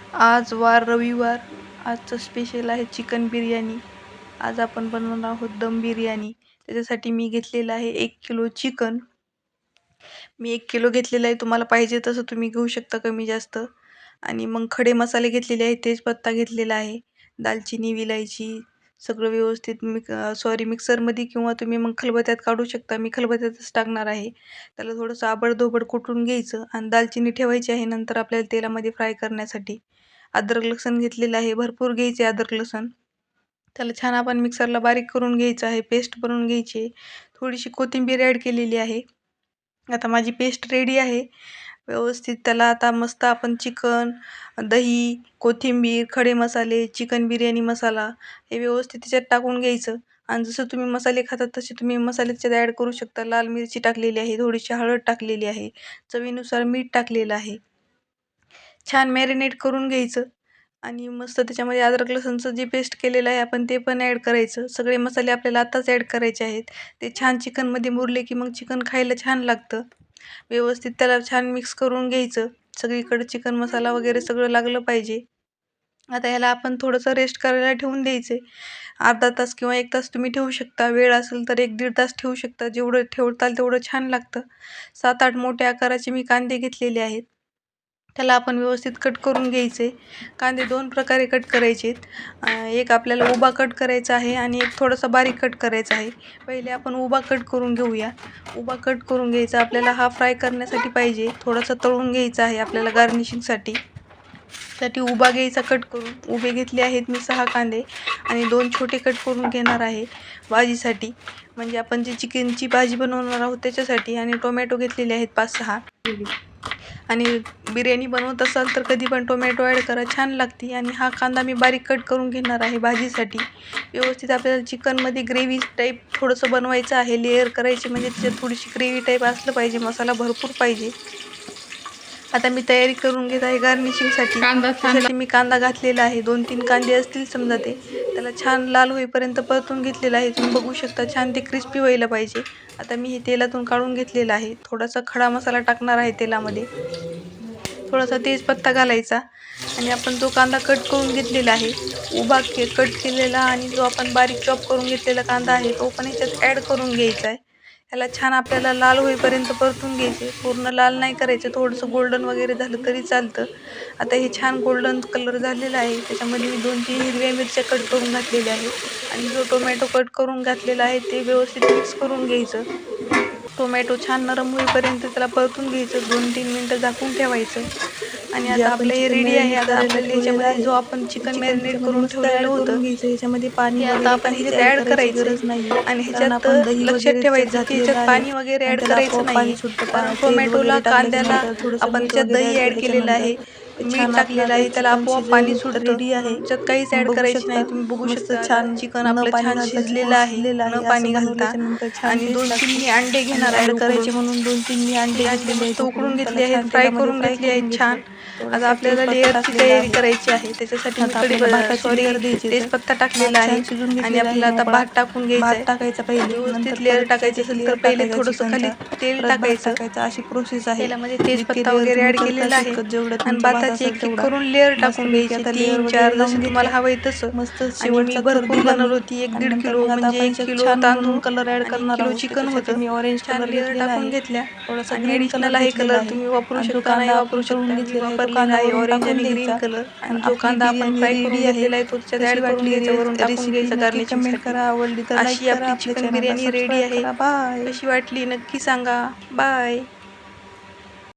आज वार रविवार. आजचं स्पेशल आहे चिकन बिर्याणी. आज आपण बनवणार आहोत दम बिर्याणी. त्याच्यासाठी मी घेतलेलं आहे 1 किलो चिकन. मी 1 किलो घेतलेलं आहे. तुम्हाला पाहिजे तसं तुम्ही घेऊ शकता कमी जास्त. आणि मग खडे मसाले घेतलेले आहेत. तेजपत्ता घेतलेला आहे, दालचिनी, विलायची सगळं व्यवस्थित मिक्सरमध्ये किंवा तुम्ही मग खलबत्त्यात काढू शकता. मी खलबत्त्यातच टाकणार आहे. त्याला थोडंसं आबडधोबड कुटून घ्यायचं आणि दालचिनी ठेवायची आहे नंतर आपल्याला तेलामध्ये फ्राय करण्यासाठी. अद्रक लसूण घेतलेलं आहे, भरपूर घ्यायचे अद्रक लसूण. त्याला छान आपण मिक्सरला बारीक करून घ्यायचं आहे, पेस्ट बनवून घ्यायची आहे. थोडीशी कोथिंबीर ॲड केलेली आहे. आता माझी पेस्ट रेडी आहे. व्यवस्थित त्याला आता मस्त आपण चिकन, दही, कोथिंबीर, खडे मसाले, चिकन बिर्याणी मसाला हे व्यवस्थित त्याच्यात टाकून घ्यायचं. आणि जसं तुम्ही मसाले खातात तसे तुम्ही मसाले त्याच्यात ॲड करू शकता. लाल मिरची टाकलेली आहे, थोडीशी हळद टाकलेली आहे, चवीनुसार मीठ टाकलेलं आहे. छान मॅरिनेट करून घ्यायचं आणि मस्त त्याच्यामध्ये अद्रक लसूणचं जे पेस्ट केलेलं आहे आपण ते पण ॲड करायचं. सगळे मसाले आपल्याला आत्ताच ॲड करायचे आहेत. ते छान चिकनमध्ये मुरले की मग चिकन खायला छान लागतं. व्यवस्थित त्याला छान मिक्स करून घ्यायचं. सगळीकडे चिकन मसाला वगैरे सगळं लागलं पाहिजे. आता ह्याला आपण थोडंसं रेस्ट करायला ठेवून द्यायचे. अर्धा तास किंवा 1 तास तुम्ही ठेवू शकता. वेळ असेल तर 1-1.5 तास ठेवू शकता. जेवढं ठेवताल तेवढं छान लागतं. 7-8 मोठ्या आकाराचे मी कांदे घेतलेले आहेत. त्याला आपण व्यवस्थित कट करून घ्यायचे. कांदे 2 प्रकारे कट करायचे आहेत. एक आपल्याला उभा कट करायचा आहे आणि एक थोडासा बारीक कट करायचा आहे. पहिले आपण उभा कट करून घेऊया. उभा कट करून घ्यायचा. आपल्याला हा फ्राय करण्यासाठी पाहिजे. थोडासा तळून घ्यायचा आहे आपल्याला गार्निशिंगसाठी. साठी उभा घ्यायचा कट करून. उभे घेतले आहेत मी 6 कांदे आणि 2 छोटे कट करून घेणार आहे भाजीसाठी. म्हणजे आपण जी चिकनची भाजी बनवणार आहोत त्याच्यासाठी. आणि टोमॅटो घेतलेले आहेत 5-6. आणि बिर्याणी बनवत असाल तर कधी पण टोमॅटो ॲड करा, छान लागते. आणि हा कांदा मी बारीक कट करून घेणार आहे भाजीसाठी. व्यवस्थित आपल्याला चिकनमध्ये ग्रेव्ही टाईप थोडंसं बनवायचं आहे. लेअर करायची म्हणजे त्याच्यात थोडीशी ग्रेव्ही टाईप असलं पाहिजे, मसाला भरपूर पाहिजे. आता मी तयारी करून घेत आहे गार्निशिंगसाठी. त्यासाठी मी कांदा घातलेला आहे. 2-3 कांदे असतील समजा ते. त्याला छान लाल होईपर्यंत परतून घेतलेलं आहे. तुम्ही बघू शकता छान ते क्रिस्पी व्हायला पाहिजे. आता मी हे तेलातून काढून घेतलेलं आहे. थोडासा खडा मसाला टाकणार आहे तेलामध्ये. थोडासा तेजपत्ता घालायचा आणि आपण जो कांदा कट करून घेतलेला आहे, उभा कट केलेला आणि जो आपण बारीक चॉप करून घेतलेला कांदा आहे तो पण ह्याच्यात ॲड करून घ्यायचा आहे. ह्याला छान आपल्याला लाल होईपर्यंत परतून घ्यायचे. पूर्ण लाल नाही करायचं, थोडंसं गोल्डन वगैरे झालं तरी चालतं. आता हे छान गोल्डन कलर झालेला आहे. त्याच्यामध्ये मी 2-3 हिरव्या मिरच्या कट करून घातलेल्या आहे आणि जो टोमॅटो कट करून घातलेला आहे ते व्यवस्थित मिक्स करून घ्यायचं. टोमॅटो छान नरम होईपर्यंत त्याला परतून घ्यायचं. 2-3 मिनटं झाकून ठेवायचं. आणि आता आपलं हे रेडी आहे. आता आपल्याला ह्याच्यामध्ये जो आपण चिकन मॅरिनेट करून ठेवलेलं होतं ह्याच्यामध्ये पाणी ते आता वगैरे आपण काहीच ह्याच्यात ॲड करायची करायचं गरज नाही. आणि कारण ह्याच्यात आपण दही लक्षात वगैरे त्याच्यात ठेवायचं की घातलेलं ह्याच्यात आहे पाणी वगैरे आणि ॲड त्याला करायचं आपोआप पाणी नाही. सुटतं. कारण तेल टोमॅटोला, वगैरे कांद्याला टाकल्याच्यानंतर थोडंसं आपण मीठ त्याच्यात वगैरे दही ॲड ॲड केलेलं केल्याच्यानंतर आहे, ते मीठ छान आपलं टाकलेलं आता आहे, त्याला चिकन आपोआप पाणी शिजून सुटतं. रेडी आहे. त्याच्यात काहीच ॲड बघू करायची नाही. शकता तुम्ही बघू मस्त शकता आता छान चिकन न आपलं पाणी छान घालता चिकन शिजलेलं आहे. शिजलेलं न आहे. पाणी असं घालता. बनवल्याच्यानंतर छान आणि टेस्ट 2-3 लागते. मी अंडे आणि घेणार आहे ॲड उकडून. करायचे म्हणून 2-3 मी ते अंडे अंडे घेतलेले मस्त आहेत उकडून त्याला घेतले आहेत, छान फ्राय तेलामध्ये करून फ्राय घेतले करून आहेत छान. घेतले. आता थोडासा आपल्याला तेजपत्ता लेअरची टाकलेला तयारी आहे. करायची आहे. त्याच्यासाठी मी आता आपल्याला भाताची लेअर द्यायची. तर तेजपत्ता भात टाकलेला आहे छान शिजून आणि घेतलेला आहे आपल्याला आता मोकळा. भात टाकून घ्यायचा भात आहे. टाकायचा पहिले, नंतर व्यवस्थित लेअर परत टाकायची त्याच्यात असेल तर लेअर पहिले टाकायचा थोडंसं खाली चिकनचा, तेल परत भात टाकायचं. टाकायचा. अशी प्रोसेस आहे. तेलामध्ये जितके तेजपत्ता लेअर वगैरे तुम्ही ॲड करता केलेला आहे तितकं जेवढं आणि तुमचा भात भाताची असेल 1-1 तेवढा. करून लेअर टाकून मस्तपैकी घ्यायची. आता लेअर 3-4 वगैरे जसे लावून तुम्हाला घेतले. हवंय तसं. मस्त आणि मी शेवटचा थर भरपूर दिला बनवली मी. होती. आणि 1-1.5 नंतर किलो मग आता म्हणजे आपण 1 ह्याच्यात किलो छान म्हणून तांदूळ कलर ॲड आणि 1 करणार किलो आहोत. तर चिकन त्यासाठी होतं. मी ऑरेंज छान कलर लेअर घेतलेला टाकून आहे. घेतल्या. थोडासा आणि ग्रीन कलर ॲडिशनल आहे घेतलेला कलर, आहे. तुम्ही वापरू आणि जो शकता, नाही कांदा वापरू आपण तळून शकता. मी घेतलेला आहे तो वापरलेला कांदा आहे वरून ऑरेंज टाकून आणि ग्रीन द्यायचा. कलर. आणि आणि जो आपली कांदा आपण बिर्याणी फ्राय रेडी करून आहे. घेतलेला आहे तो त्याच्यात कशी ॲड करून वाटली घ्यायचा, वरून टाकून रेसिपी घ्यायचा नक्की कमेंट गार्निशिंगसाठी. करा. आवडली तर लाईक अशी करा. आपली आपल्या चिकन चॅनलला बिर्याणी रेडी सबस्क्राईब आहे. करा. बाय. कशी वाटली नक्की सांगा. बाय.